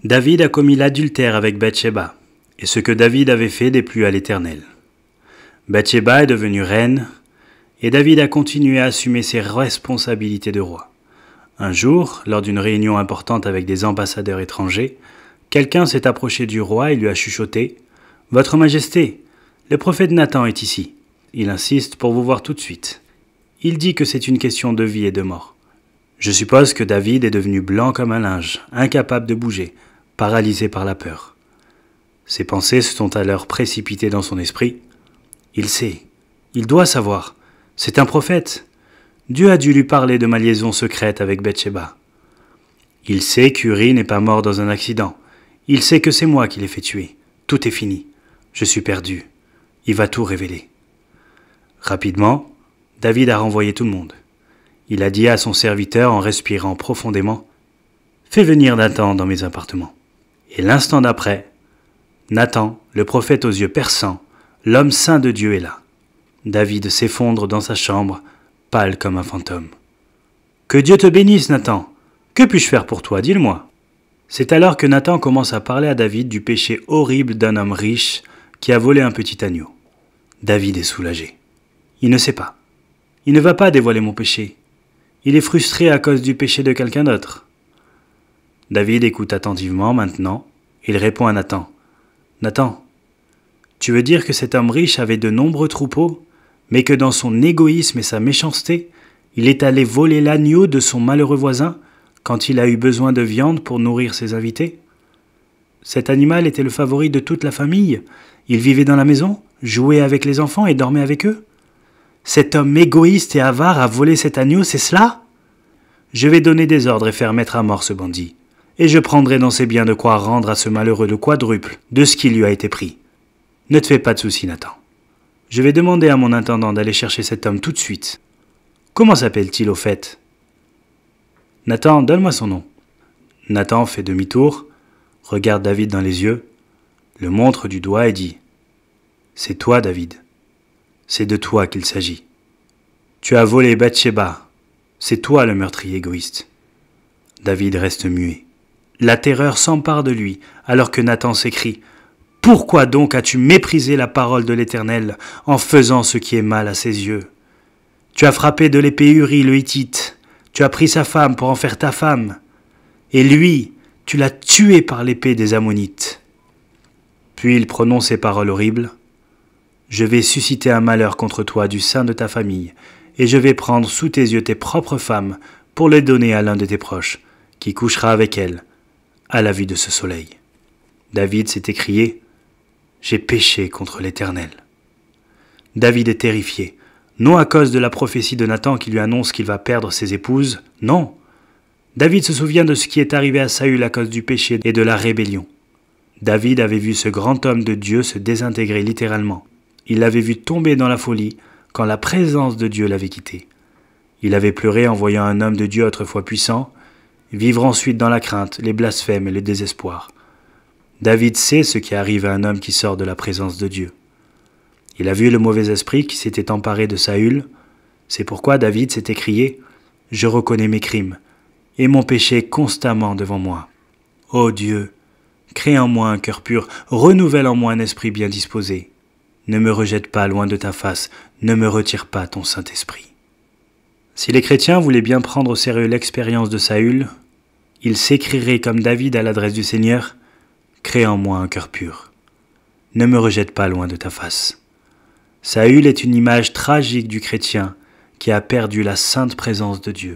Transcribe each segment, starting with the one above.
David a commis l'adultère avec Bathsheba, et ce que David avait fait déplut à l'Éternel. Bathsheba est devenue reine, et David a continué à assumer ses responsabilités de roi. Un jour, lors d'une réunion importante avec des ambassadeurs étrangers, quelqu'un s'est approché du roi et lui a chuchoté « Votre Majesté, le prophète Nathan est ici. Il insiste pour vous voir tout de suite. Il dit que c'est une question de vie et de mort. » Je suppose que David est devenu blanc comme un linge, incapable de bouger, paralysé par la peur. Ses pensées se sont alors précipitées dans son esprit. Il sait, il doit savoir, c'est un prophète. Dieu a dû lui parler de ma liaison secrète avec Bathsheba. Il sait qu'Uri n'est pas mort dans un accident. Il sait que c'est moi qui l'ai fait tuer. Tout est fini. Je suis perdu. Il va tout révéler. Rapidement, David a renvoyé tout le monde. Il a dit à son serviteur en respirant profondément « Fais venir Nathan dans mes appartements. » Et l'instant d'après, Nathan, le prophète aux yeux perçants, l'homme saint de Dieu est là. David s'effondre dans sa chambre, pâle comme un fantôme. « Que Dieu te bénisse, Nathan. Que puis-je faire pour toi, dis-le-moi. » C'est alors que Nathan commence à parler à David du péché horrible d'un homme riche qui a volé un petit agneau. David est soulagé. Il ne sait pas. Il ne va pas dévoiler mon péché. Il est frustré à cause du péché de quelqu'un d'autre. David écoute attentivement maintenant. Il répond à Nathan. « Nathan, tu veux dire que cet homme riche avait de nombreux troupeaux, mais que dans son égoïsme et sa méchanceté, il est allé voler l'agneau de son malheureux voisin quand il a eu besoin de viande pour nourrir ses invités? Cet animal était le favori de toute la famille. Il vivait dans la maison, jouait avec les enfants et dormait avec eux. Cet homme égoïste et avare a volé cet agneau, c'est cela? Je vais donner des ordres et faire mettre à mort ce bandit. Et je prendrai dans ses biens de quoi rendre à ce malheureux le quadruple de ce qui lui a été pris. Ne te fais pas de soucis, Nathan. Je vais demander à mon intendant d'aller chercher cet homme tout de suite. Comment s'appelle-t-il au fait? Nathan, donne-moi son nom. Nathan fait demi-tour, regarde David dans les yeux, le montre du doigt et dit « C'est toi, David. C'est de toi qu'il s'agit. Tu as volé Bathsheba. C'est toi le meurtrier égoïste. » David reste muet. La terreur s'empare de lui, alors que Nathan s'écrie « Pourquoi donc as-tu méprisé la parole de l'Éternel en faisant ce qui est mal à ses yeux? Tu as frappé de l'épée Uri le Hittite, tu as pris sa femme pour en faire ta femme, et lui, tu l'as tué par l'épée des Ammonites. » Puis il prononce ces paroles horribles. « Je vais susciter un malheur contre toi du sein de ta famille, et je vais prendre sous tes yeux tes propres femmes pour les donner à l'un de tes proches, qui couchera avec elles, à la vue de ce soleil. » David s'est écrié « J'ai péché contre l'Éternel. » David est terrifié, non à cause de la prophétie de Nathan qui lui annonce qu'il va perdre ses épouses, non. David se souvient de ce qui est arrivé à Saül à cause du péché et de la rébellion. David avait vu ce grand homme de Dieu se désintégrer littéralement. Il l'avait vu tomber dans la folie quand la présence de Dieu l'avait quitté. Il avait pleuré en voyant un homme de Dieu autrefois puissant, vivre ensuite dans la crainte, les blasphèmes et le désespoir. David sait ce qui arrive à un homme qui sort de la présence de Dieu. Il a vu le mauvais esprit qui s'était emparé de Saül. C'est pourquoi David s'est écrié « Je reconnais mes crimes, et mon péché constamment devant moi. Ô Dieu, crée en moi un cœur pur, renouvelle en moi un esprit bien disposé. Ne me rejette pas loin de ta face, ne me retire pas ton Saint-Esprit. » Si les chrétiens voulaient bien prendre au sérieux l'expérience de Saül, ils s'écrieraient comme David à l'adresse du Seigneur « Crée en moi un cœur pur. Ne me rejette pas loin de ta face. » Saül est une image tragique du chrétien qui a perdu la sainte présence de Dieu.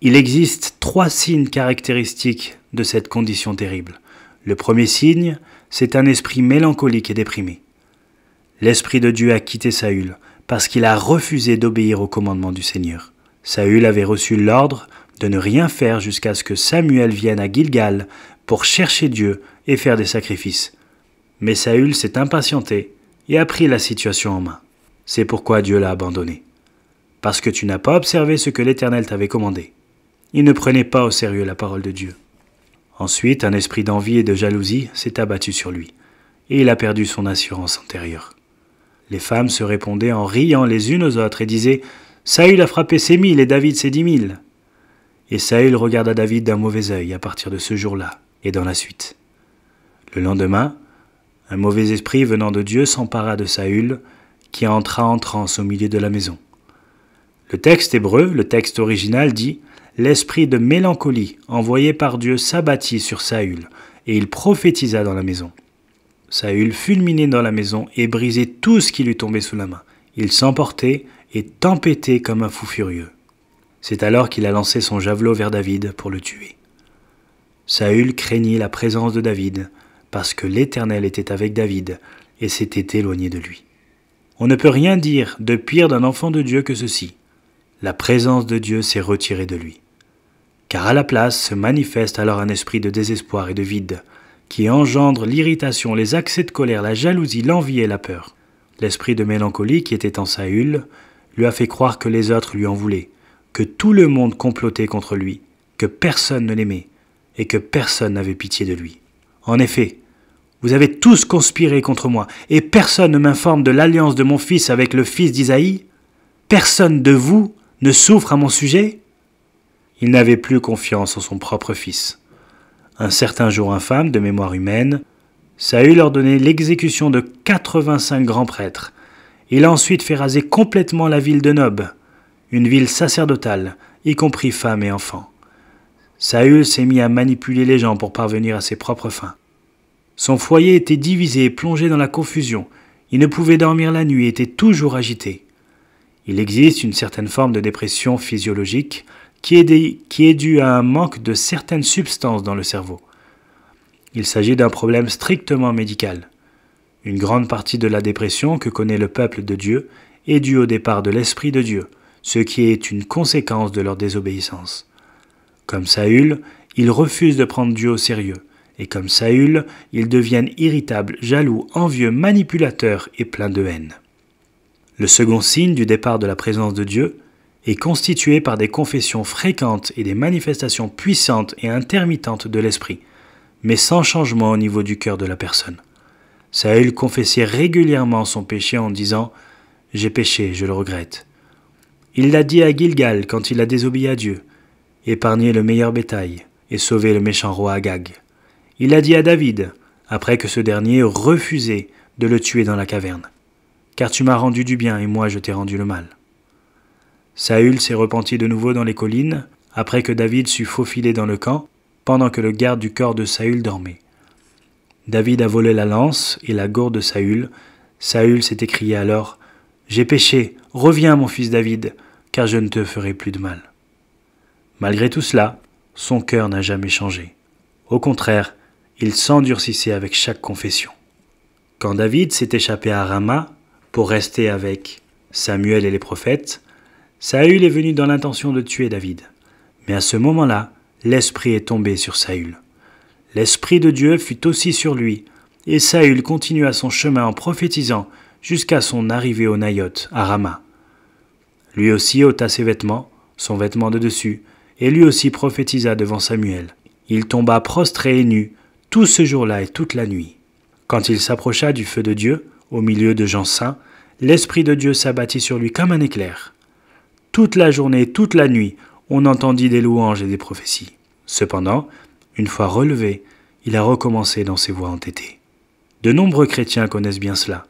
Il existe 3 signes caractéristiques de cette condition terrible. Le premier signe, c'est un esprit mélancolique et déprimé. L'Esprit de Dieu a quitté Saül parce qu'il a refusé d'obéir au commandement du Seigneur. Saül avait reçu l'ordre de ne rien faire jusqu'à ce que Samuel vienne à Gilgal pour chercher Dieu et faire des sacrifices. Mais Saül s'est impatienté et a pris la situation en main. C'est pourquoi Dieu l'a abandonné. Parce que tu n'as pas observé ce que l'Éternel t'avait commandé. Il ne prenait pas au sérieux la parole de Dieu. Ensuite, un esprit d'envie et de jalousie s'est abattu sur lui, et il a perdu son assurance antérieure. Les femmes se répondaient en riant les unes aux autres et disaient « Saül a frappé ses 1000 et David ses 10 000. » Et Saül regarda David d'un mauvais œil à partir de ce jour-là. et dans la suite. Le lendemain, un mauvais esprit venant de Dieu s'empara de Saül, qui entra en transe au milieu de la maison. Le texte hébreu, le texte original dit « L'esprit de mélancolie envoyé par Dieu s'abattit sur Saül, et il prophétisa dans la maison. Saül fulminait dans la maison et brisait tout ce qui lui tombait sous la main. Il s'emportait et tempêtait comme un fou furieux. C'est alors qu'il a lancé son javelot vers David pour le tuer. Saül craignit la présence de David, parce que l'Éternel était avec David et s'était éloigné de lui. On ne peut rien dire de pire d'un enfant de Dieu que ceci. La présence de Dieu s'est retirée de lui. Car à la place se manifeste alors un esprit de désespoir et de vide, qui engendre l'irritation, les accès de colère, la jalousie, l'envie et la peur. L'esprit de mélancolie qui était en Saül lui a fait croire que les autres lui en voulaient, que tout le monde complotait contre lui, que personne ne l'aimait et que personne n'avait pitié de lui. En effet, vous avez tous conspiré contre moi, et personne ne m'informe de l'alliance de mon fils avec le fils d'Isaïe? Personne de vous ne souffre à mon sujet? Il n'avait plus confiance en son propre fils. Un certain jour infâme, de mémoire humaine, Saül ordonnait l'exécution de 85 grands prêtres. Il a ensuite fait raser complètement la ville de Nob, une ville sacerdotale, y compris femmes et enfants. Saül s'est mis à manipuler les gens pour parvenir à ses propres fins. Son foyer était divisé et plongé dans la confusion. Il ne pouvait dormir la nuit et était toujours agité. Il existe une certaine forme de dépression physiologique qui est due à un manque de certaines substances dans le cerveau. Il s'agit d'un problème strictement médical. Une grande partie de la dépression que connaît le peuple de Dieu est due au départ de l'Esprit de Dieu, ce qui est une conséquence de leur désobéissance. Comme Saül, ils refusent de prendre Dieu au sérieux, et comme Saül, ils deviennent irritables, jaloux, envieux, manipulateurs et pleins de haine. Le second signe du départ de la présence de Dieu est constitué par des confessions fréquentes et des manifestations puissantes et intermittentes de l'esprit, mais sans changement au niveau du cœur de la personne. Saül confessait régulièrement son péché en disant « J'ai péché, je le regrette ». Il l'a dit à Gilgal quand il a désobéi à Dieu, épargné le meilleur bétail et sauvé le méchant roi Agag. Il l'a dit à David, après que ce dernier refusait de le tuer dans la caverne. « Car tu m'as rendu du bien et moi je t'ai rendu le mal ». Saül s'est repenti de nouveau dans les collines, après que David s'eut faufilé dans le camp, pendant que le garde du corps de Saül dormait. David a volé la lance et la gourde de Saül. Saül s'est écrié alors « J'ai péché, reviens mon fils David, car je ne te ferai plus de mal. » Malgré tout cela, son cœur n'a jamais changé. Au contraire, il s'endurcissait avec chaque confession. Quand David s'est échappé à Rama pour rester avec Samuel et les prophètes, Saül est venu dans l'intention de tuer David. Mais à ce moment-là, l'esprit est tombé sur Saül. L'esprit de Dieu fut aussi sur lui, et Saül continua son chemin en prophétisant jusqu'à son arrivée au Naïoth, à Rama. Lui aussi ôta ses vêtements, son vêtement de dessus, et lui aussi prophétisa devant Samuel. Il tomba prostré et nu, tout ce jour-là et toute la nuit. Quand il s'approcha du feu de Dieu, au milieu de gens saints, l'Esprit de Dieu s'abattit sur lui comme un éclair. Toute la journée et toute la nuit, on entendit des louanges et des prophéties. Cependant, une fois relevé, il a recommencé dans ses voies entêtées. De nombreux chrétiens connaissent bien cela.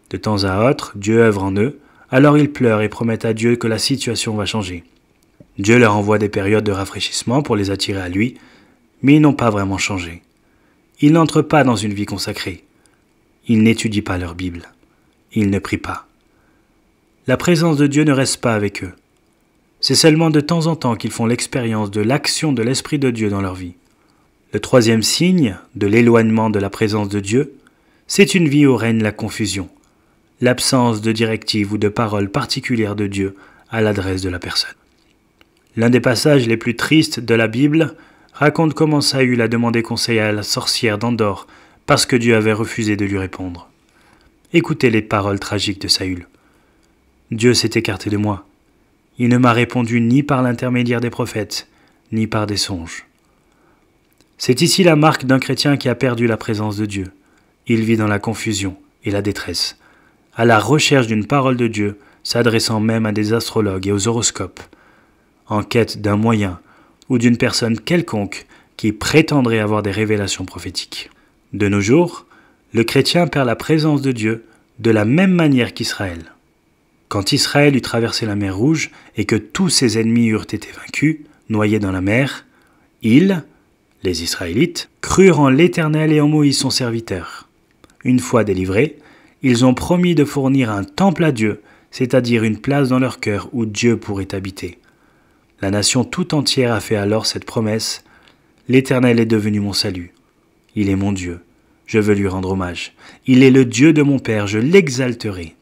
De temps à autre, Dieu œuvre en eux, alors ils pleurent et promettent à Dieu que la situation va changer. Dieu leur envoie des périodes de rafraîchissement pour les attirer à lui, mais ils n'ont pas vraiment changé. Ils n'entrent pas dans une vie consacrée. Ils n'étudient pas leur Bible. Ils ne prient pas. La présence de Dieu ne reste pas avec eux. C'est seulement de temps en temps qu'ils font l'expérience de l'action de l'Esprit de Dieu dans leur vie. Le troisième signe de l'éloignement de la présence de Dieu, c'est une vie où règne la confusion, l'absence de directive ou de parole particulière de Dieu à l'adresse de la personne. L'un des passages les plus tristes de la Bible raconte comment Saül a demandé conseil à la sorcière d'Endor parce que Dieu avait refusé de lui répondre. Écoutez les paroles tragiques de Saül. « Dieu s'est écarté de moi. Il ne m'a répondu ni par l'intermédiaire des prophètes, ni par des songes. » C'est ici la marque d'un chrétien qui a perdu la présence de Dieu. Il vit dans la confusion et la détresse, à la recherche d'une parole de Dieu, s'adressant même à des astrologues et aux horoscopes, en quête d'un moyen ou d'une personne quelconque qui prétendraient avoir des révélations prophétiques. De nos jours, le chrétien perd la présence de Dieu de la même manière qu'Israël. Quand Israël eut traversé la mer Rouge et que tous ses ennemis eurent été vaincus, noyés dans la mer, ils, les Israélites, crurent en l'Éternel et en Moïse son serviteur. Une fois délivrés, ils ont promis de fournir un temple à Dieu, c'est-à-dire une place dans leur cœur où Dieu pourrait habiter. La nation tout entière a fait alors cette promesse: « L'Éternel est devenu mon salut. Il est mon Dieu. Je veux lui rendre hommage. Il est le Dieu de mon Père, je l'exalterai. »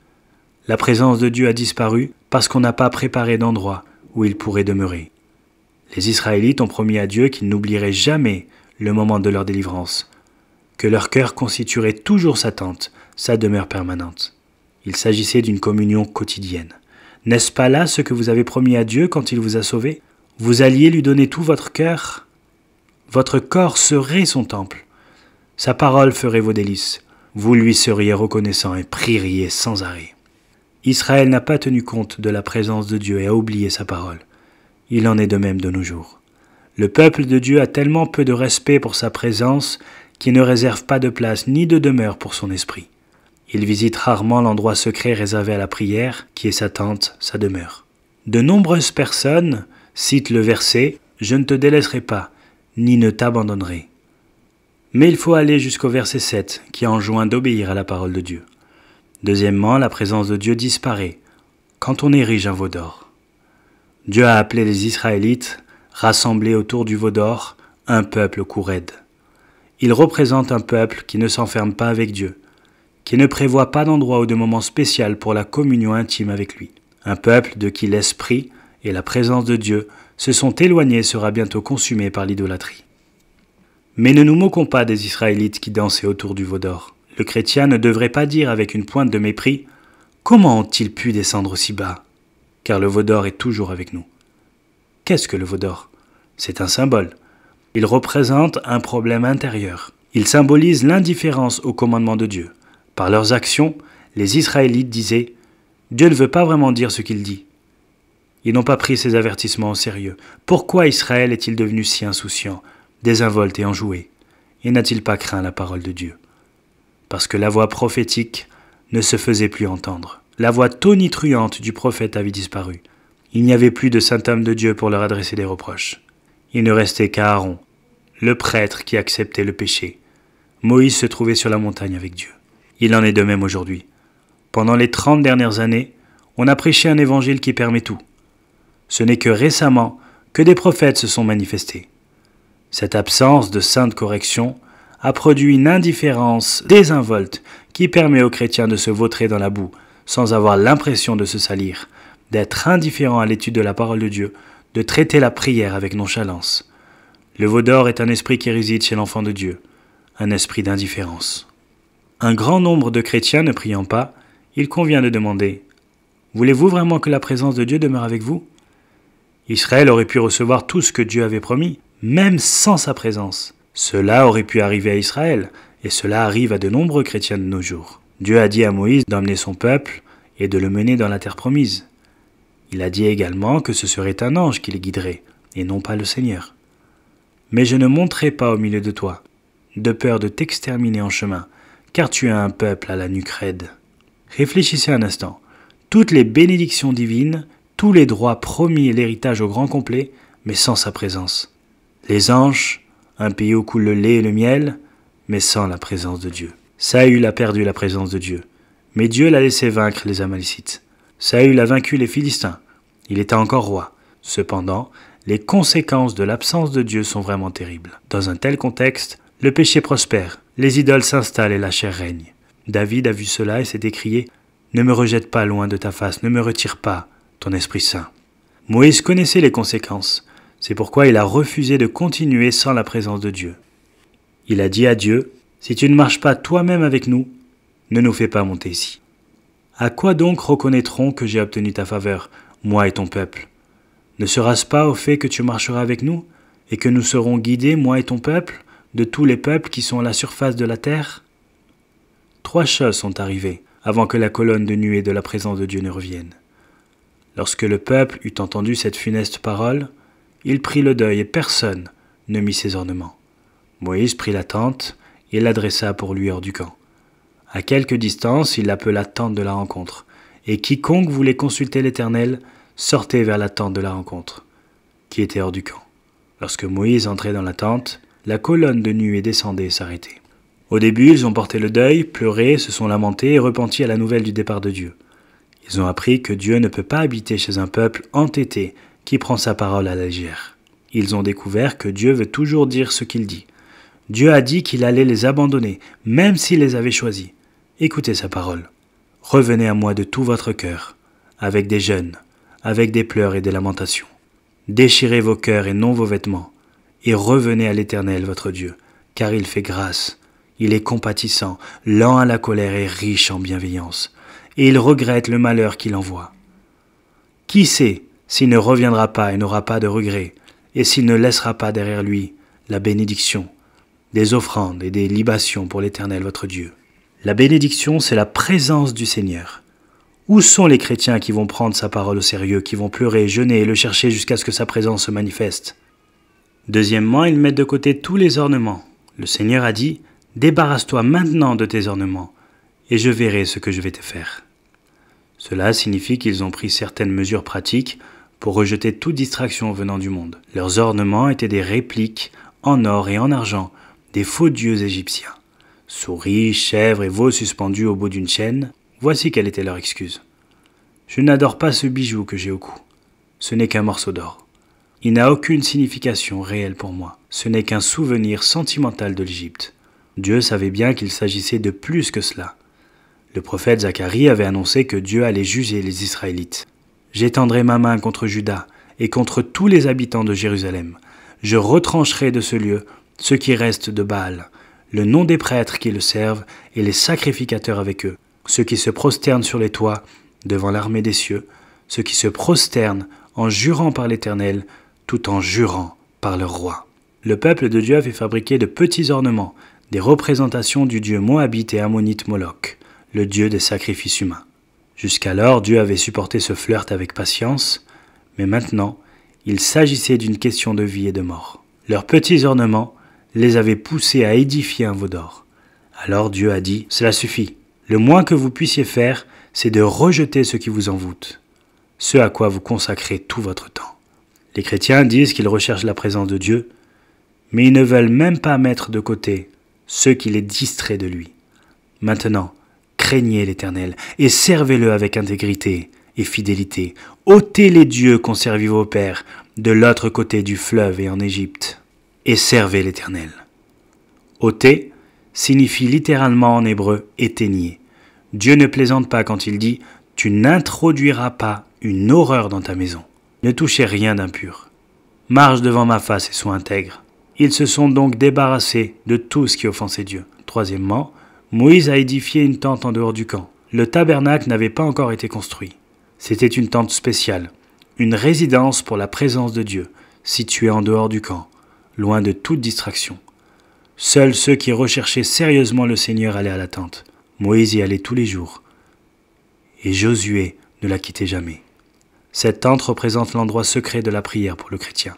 La présence de Dieu a disparu parce qu'on n'a pas préparé d'endroit où il pourrait demeurer. Les Israélites ont promis à Dieu qu'ils n'oublieraient jamais le moment de leur délivrance, que leur cœur constituerait toujours sa tente, sa demeure permanente. Il s'agissait d'une communion quotidienne. N'est-ce pas là ce que vous avez promis à Dieu quand il vous a sauvés? Vous alliez lui donner tout votre cœur. Votre corps serait son temple. Sa parole ferait vos délices. Vous lui seriez reconnaissant et prieriez sans arrêt. Israël n'a pas tenu compte de la présence de Dieu et a oublié sa parole. Il en est de même de nos jours. Le peuple de Dieu a tellement peu de respect pour sa présence qu'il ne réserve pas de place ni de demeure pour son esprit. Il visite rarement l'endroit secret réservé à la prière, qui est sa tente, sa demeure. De nombreuses personnes citent le verset « Je ne te délaisserai pas, ni ne t'abandonnerai ». Mais il faut aller jusqu'au verset 7, qui enjoint d'obéir à la parole de Dieu. Deuxièmement, la présence de Dieu disparaît quand on érige un veau d'or. Dieu a appelé les Israélites, rassemblés autour du veau d'or, un peuple au cou raide. Il représente un peuple qui ne s'enferme pas avec Dieu, qui ne prévoit pas d'endroit ou de moment spécial pour la communion intime avec lui. Un peuple de qui l'esprit et la présence de Dieu se sont éloignés sera bientôt consumé par l'idolâtrie. Mais ne nous moquons pas des Israélites qui dansaient autour du veau d'or. Le chrétien ne devrait pas dire avec une pointe de mépris « Comment ont-ils pu descendre aussi bas ?» Car le veau d'or est toujours avec nous. Qu'est-ce que le veau d'or? C'est un symbole. Il représente un problème intérieur. Il symbolise l'indifférence au commandement de Dieu. Par leurs actions, les Israélites disaient « Dieu ne veut pas vraiment dire ce qu'il dit ». Ils n'ont pas pris ses avertissements au sérieux. Pourquoi Israël est-il devenu si insouciant, désinvolte et enjoué? Et n'a-t-il pas craint la parole de Dieu? Parce que la voix prophétique ne se faisait plus entendre. La voix tonitruante du prophète avait disparu. Il n'y avait plus de saint homme de Dieu pour leur adresser des reproches. Il ne restait qu'Aaron, le prêtre qui acceptait le péché. Moïse se trouvait sur la montagne avec Dieu. Il en est de même aujourd'hui. Pendant les 30 dernières années, on a prêché un évangile qui permet tout. Ce n'est que récemment que des prophètes se sont manifestés. Cette absence de sainte correction a produit une indifférence désinvolte qui permet aux chrétiens de se vautrer dans la boue sans avoir l'impression de se salir, d'être indifférent à l'étude de la parole de Dieu, de traiter la prière avec nonchalance. Le veau d'or est un esprit qui réside chez l'enfant de Dieu, un esprit d'indifférence. Un grand nombre de chrétiens ne priant pas, il convient de demander « Voulez-vous vraiment que la présence de Dieu demeure avec vous ?» Israël aurait pu recevoir tout ce que Dieu avait promis, même sans sa présence. Cela aurait pu arriver à Israël, et cela arrive à de nombreux chrétiens de nos jours. Dieu a dit à Moïse d'emmener son peuple et de le mener dans la terre promise. Il a dit également que ce serait un ange qui les guiderait, et non pas le Seigneur. Mais je ne monterai pas au milieu de toi, de peur de t'exterminer en chemin, car tu as un peuple à la nuque raide. Réfléchissez un instant. Toutes les bénédictions divines, tous les droits promis et l'héritage au grand complet, mais sans sa présence. Les anges, un pays où coule le lait et le miel, mais sans la présence de Dieu. Saül a perdu la présence de Dieu, mais Dieu l'a laissé vaincre les Amalécites. Saül a vaincu les Philistins. Il était encore roi. Cependant, les conséquences de l'absence de Dieu sont vraiment terribles. Dans un tel contexte, le péché prospère, les idoles s'installent et la chair règne. David a vu cela et s'est écrié « Ne me rejette pas loin de ta face, ne me retire pas ton Esprit Saint. » Moïse connaissait les conséquences. C'est pourquoi il a refusé de continuer sans la présence de Dieu. Il a dit à Dieu « Si tu ne marches pas toi-même avec nous, ne nous fais pas monter ici. » À quoi donc reconnaîtrons que j'ai obtenu ta faveur, moi et ton peuple? Ne sera-ce pas au fait que tu marcheras avec nous, et que nous serons guidés, moi et ton peuple, de tous les peuples qui sont à la surface de la terre? 3 choses sont arrivées avant que la colonne de nuée de la présence de Dieu ne revienne. Lorsque le peuple eut entendu cette funeste parole, il prit le deuil et personne ne mit ses ornements. Moïse prit la tente et l'adressa pour lui hors du camp. À quelque distance, il l'appela tente de la rencontre, et quiconque voulait consulter l'Éternel sortait vers la tente de la rencontre, qui était hors du camp. Lorsque Moïse entrait dans la tente, la colonne de nuée descendait et s'arrêtait. Au début, ils ont porté le deuil, pleuré, se sont lamentés et repentis à la nouvelle du départ de Dieu. Ils ont appris que Dieu ne peut pas habiter chez un peuple entêté qui prend sa parole à la légère. Ils ont découvert que Dieu veut toujours dire ce qu'il dit. Dieu a dit qu'il allait les abandonner, même s'il les avait choisis. Écoutez sa parole. Revenez à moi de tout votre cœur, avec des jeûnes, avec des pleurs et des lamentations. Déchirez vos cœurs et non vos vêtements, et revenez à l'Éternel votre Dieu, car il fait grâce. Il est compatissant, lent à la colère et riche en bienveillance, et il regrette le malheur qu'il envoie. Qui sait s'il ne reviendra pas et n'aura pas de regret, et s'il ne laissera pas derrière lui la bénédiction, des offrandes et des libations pour l'Éternel votre Dieu. La bénédiction, c'est la présence du Seigneur. Où sont les chrétiens qui vont prendre sa parole au sérieux, qui vont pleurer, jeûner et le chercher jusqu'à ce que sa présence se manifeste? Deuxièmement, ils mettent de côté tous les ornements. Le Seigneur a dit « Débarrasse-toi maintenant de tes ornements, et je verrai ce que je vais te faire. » Cela signifie qu'ils ont pris certaines mesures pratiques pour rejeter toute distraction venant du monde. Leurs ornements étaient des répliques en or et en argent des faux dieux égyptiens. Souris, chèvres et veaux suspendus au bout d'une chaîne, voici quelle était leur excuse. Je n'adore pas ce bijou que j'ai au cou. Ce n'est qu'un morceau d'or. Il n'a aucune signification réelle pour moi. Ce n'est qu'un souvenir sentimental de l'Égypte. Dieu savait bien qu'il s'agissait de plus que cela. Le prophète Zacharie avait annoncé que Dieu allait juger les Israélites. « J'étendrai ma main contre Juda et contre tous les habitants de Jérusalem. Je retrancherai de ce lieu ce qui reste de Baal, le nom des prêtres qui le servent et les sacrificateurs avec eux, ceux qui se prosternent sur les toits devant l'armée des cieux, ceux qui se prosternent en jurant par l'Éternel, tout en jurant par leur roi. » Le peuple de Dieu avait fabriqué de petits ornements, des représentations du dieu moabite et ammonite Moloch, le dieu des sacrifices humains. Jusqu'alors, Dieu avait supporté ce flirt avec patience, mais maintenant, il s'agissait d'une question de vie et de mort. Leurs petits ornements les avaient poussés à édifier un veau d'or. Alors Dieu a dit « Cela suffit. Le moins que vous puissiez faire, c'est de rejeter ce qui vous envoûte, ce à quoi vous consacrez tout votre temps. » Les chrétiens disent qu'ils recherchent la présence de Dieu, mais ils ne veulent même pas mettre de côté ce qui les distrait de lui. Maintenant, craignez l'Éternel et servez-le avec intégrité et fidélité. Ôtez les dieux qu'ont servi vos pères de l'autre côté du fleuve et en Égypte, et servez l'Éternel. Ôter signifie littéralement en hébreu éteigner. Dieu ne plaisante pas quand il dit « Tu n'introduiras pas une horreur dans ta maison. Ne touchez rien d'impur. Marche devant ma face et sois intègre. » Ils se sont donc débarrassés de tout ce qui offensait Dieu. Troisièmement, Moïse a édifié une tente en dehors du camp. Le tabernacle n'avait pas encore été construit. C'était une tente spéciale, une résidence pour la présence de Dieu, située en dehors du camp, loin de toute distraction. Seuls ceux qui recherchaient sérieusement le Seigneur allaient à la tente. Moïse y allait tous les jours, et Josué ne la quittait jamais. Cette tente représente l'endroit secret de la prière pour le chrétien.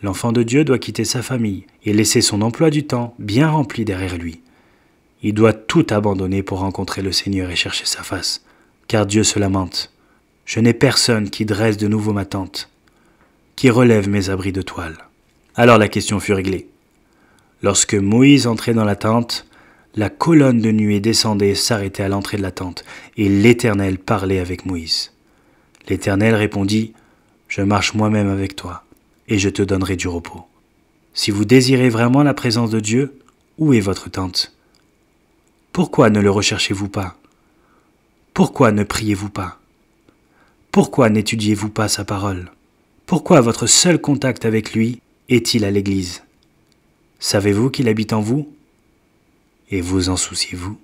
L'enfant de Dieu doit quitter sa famille et laisser son emploi du temps bien rempli derrière lui. Il doit tout abandonner pour rencontrer le Seigneur et chercher sa face, car Dieu se lamente. « Je n'ai personne qui dresse de nouveau ma tente, qui relève mes abris de toile. » Alors la question fut réglée. Lorsque Moïse entrait dans la tente, la colonne de nuée descendait et s'arrêtait à l'entrée de la tente, et l'Éternel parlait avec Moïse. L'Éternel répondit « Je marche moi-même avec toi, et je te donnerai du repos. » Si vous désirez vraiment la présence de Dieu, où est votre tente? Pourquoi ne le recherchez-vous pas? Pourquoi ne priez-vous pas? Pourquoi n'étudiez-vous pas sa parole? Pourquoi votre seul contact avec lui est-il à l'église? Savez-vous qu'il habite en vous? Et vous en souciez-vous?